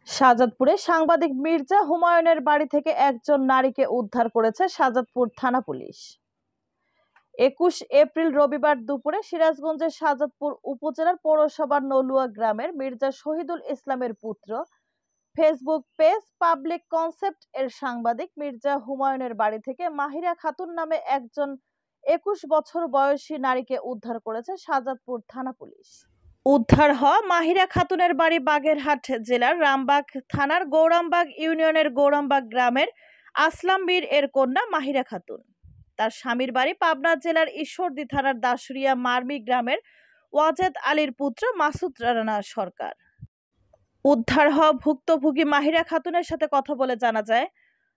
শাহজাদপুরে সাংবাদিক মির্জা হুমায়ুনের বাড়ি থেকে একজন নারীকে উদ্ধার করেছে শাহজাদপুর থানা পুলিশ। ২১ এপ্রিল রবিবার দুপুরে সিরাজগঞ্জের শাহজাদপুর উপজেলার পৌরসভার নলুয়া গ্রামের মির্জা শহীদুল ইসলামের পুত্র ফেসবুক পেজ পাবলিক কনসেপ্ট এর সাংবাদিক মির্জা হুমায়ুনের বাড়ি থেকে মাহিরা খাতুন নামে একজন ২১ বছর বয়সী নারীকে উদ্ধার করেছে শাহজাদপুর থানা পুলিশ। উদ্ধার হওয়া মাহিরা খাতুনের বাড়ি বাগেরহাট জেলার রামবাগ থানার গৌরামবাগ ইউনিয়নের গৌরামবাগ গ্রামের আসলাম বীর এর কন্যা মাহিরা খাতুন। তার স্বামীর বাড়ি পাবনা জেলার ঈশ্বরদী থানার দাসুরিয়া মারমি গ্রামের ওয়াজেদ আলীর পুত্র মাসুদ রানা সরকার। উদ্ধার হওয়া ভুক্তভোগী মাহিরা খাতুনের সাথে কথা বলে জানা যায়,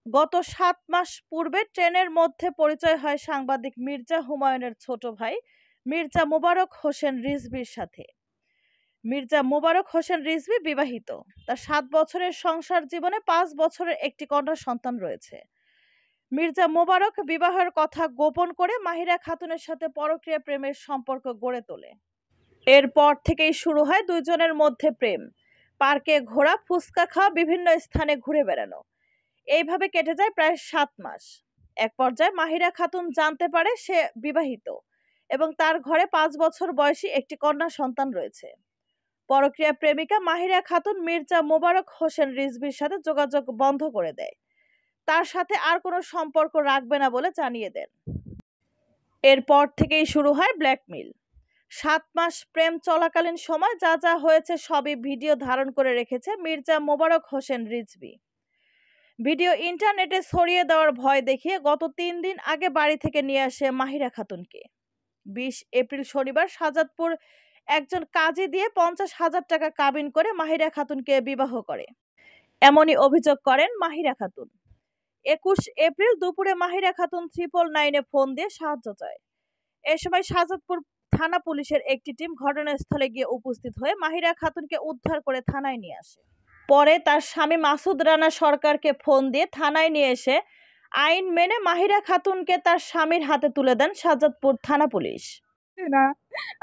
গত ৭ মাস পূর্বে ট্রেনের মধ্যে পরিচয় হয় সাংবাদিক মির্জা হুমায়ুনের ছোট ভাই মির্জা মোবারক হোসেন রিজভির সাথে। মির্জা মোবারক হোসেন রিজভি বিবাহিত। তার ৭ বছরের সংসার জীবনে ৫ বছরের একটি কন্যা সন্তান রয়েছে। মির্জা মোবারক বিবাহের কথা গোপন করে মাহিরা খাতুনের সাথে পরকীয়া প্রেমের সম্পর্ক গড়ে তোলে। এরপর থেকেই শুরু হয় দুইজনের মধ্যে প্রেম, পার্কে ঘোরা, ফুচকা খাওয়া, বিভিন্ন স্থানে ঘুরে বেড়ানো। এইভাবে কেটে যায় প্রায় ৭ মাস। এক পর্যায়ে মাহিরা খাতুন জানতে পারে সে বিবাহিত এবং তার ঘরে ৫ বছর বয়সী একটি কন্যা সন্তান রয়েছে। পরকীয়া প্রেমিকা মাহিরা খাতুন মির্জা মোবারক হোসেন রিজভির সাথে যোগাযোগ বন্ধ করে দেয়। তার সাথে আর কোনো সম্পর্ক রাখবে না বলে জানিয়ে দেন। এরপর থেকেই শুরু হয় ব্ল্যাকমেইল। ৭ মাস প্রেম চলাকালীন সময় যা যা হয়েছে সবই ভিডিও ধারণ করে রেখেছে মির্জা মোবারক হোসেন রিজভি। ভিডিও ইন্টারনেটে ছড়িয়ে দেওয়ার ভয় দেখিয়ে গত ৩ দিন আগে বাড়ি থেকে নিয়ে আসে মাহিরা খাতুনকে। ২০ এপ্রিল শনিবার শাহজাদপুর একজন কাজী দিয়ে ৫০,০০০ টাকা কাবিন করে মাহিরা খাতুনকে বিবাহ করে, এমনই অভিযোগ করেন মাহিরা খাতুন। ২১ এপ্রিল দুপুরে মাহিরা খাতুন ৯৯৯-এ ফোন দিয়ে সাহায্য চায়। এ সময় শাহজাদপুর থানা পুলিশের একটি টিম ঘটনাস্থলে গিয়ে উপস্থিত হয়ে মাহিরা খাতুনকে উদ্ধার করে থানায় নিয়ে আসে। পরে তার স্বামী মাসুদ রানা সরকারকে ফোন দিয়ে থানায় নিয়ে এসে আইন মেনে মাহিরা খাতুনকে তার স্বামীর হাতে তুলে দেন শাহজাদপুর থানা পুলিশ। না,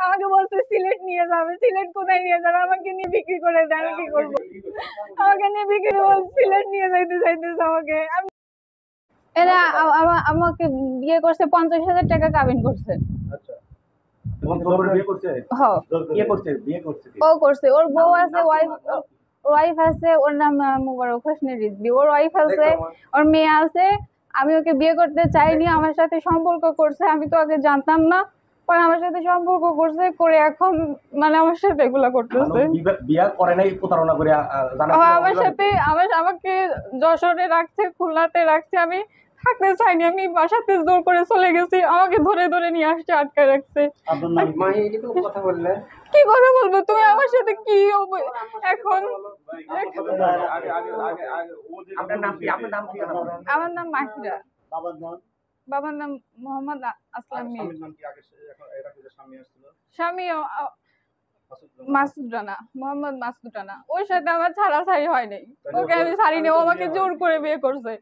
আমাকে বলছে সিলেট নিয়ে যাবে। সিলেট কোথায় নিয়ে যাবে? আমাকে নিয়ে বিক্রি করে দেয়, আমি কি করবো? আমাকে নিয়ে বিক্রি করে সিলেট নিয়ে চাইতেছে আমাকে। এরা আমাকে বিয়ে করছে, ৫০,০০০ টাকা কাবিন করছে। ও করছে, ওর বউ আছে, ওয়াইফ আছে, ওর নাম মোবারক হোসেন রিজভি। ওর ওয়াইফ আছে, ওর মেয়ে আছে। আমি ওকে বিয়ে করতে চাইনি, আমার সাথে সম্পর্ক করছে, আমি তো আগে জানতাম না। পরে আমার সাথে সম্পর্ক করছে, করে এখন মানে আমার সাথে এগুলা করতেছে। বিয়ে করে নাই, প্রতারণা করে আমার সাথে আমাকে যশোরে রাখছে, খুলনাতে রাখছে। আমি থাকতে চাইনি, আমি বাসাতে জোর করে চলে গেছি। আমাকে ধরে ধরে নিয়ে আসছে, আটকে রাখছে। কি কথা বলবো? তুমি আমার সাথে কি এখন? আমার নাম মাহিরা। বাবার নাম মোহাম্মদ আসলাম মীর। স্বামী মাসুদ রানা, মোহাম্মদ মাসুদ রানা। ওর সাথে আমার ছাড়াছাড়ি হয় নাই। ওকে আমি ছাড়িনি, ও আমাকে জোর করে বিয়ে করছে।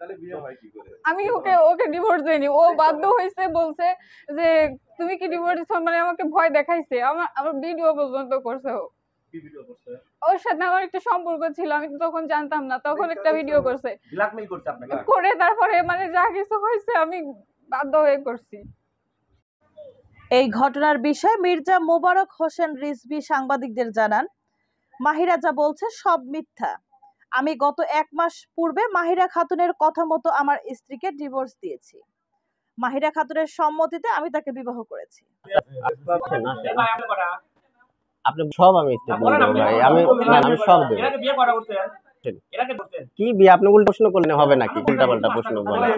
আমি ওকে ডিভোর্স দিইনি। ও বাধ্য হয়েছে, বলছে যে তুমি কি ডিভোর্স দিচ্ছ, মানে আমাকে ভয় দেখাইছে। আমার ভিডিও পর্যন্ত করছে। ওর সাথে আমার একটা সম্পর্ক ছিল, আমি তখন জানতাম না, তখন একটা ভিডিও করছে, ব্ল্যাকমেইল করছে আপনাকে। করে তারপরে মানে যা কিছু হয়েছে আমি বাধ্য হয়ে করছি। এই ঘটনার বিষয়ে মির্জা মোবারক হোসেন রিজভি সাংবাদিকদের জানান, মাহিরা যা বলছে সব মিথ্যা। আমি গত ১ মাস পূর্বে মাহিরা খাতুনের কথা মতো আমার স্ত্রীকে ডিভোর্স দিয়েছি। মাহিরা খাতুনের সম্মতিতে আমি তাকে বিবাহ করেছি। আপনি সব আমি সব দেব। কি বিয়ে আপনি উল্টো প্রশ্ন করলেন হবে নাকি? উল্টা পাল্টা প্রশ্ন বলেন।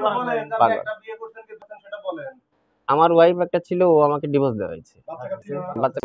আমার ওয়াইফ একটা ছিল, ও আমাকে ডিভোর্স দেওয়া হয়েছে। বাচ্চা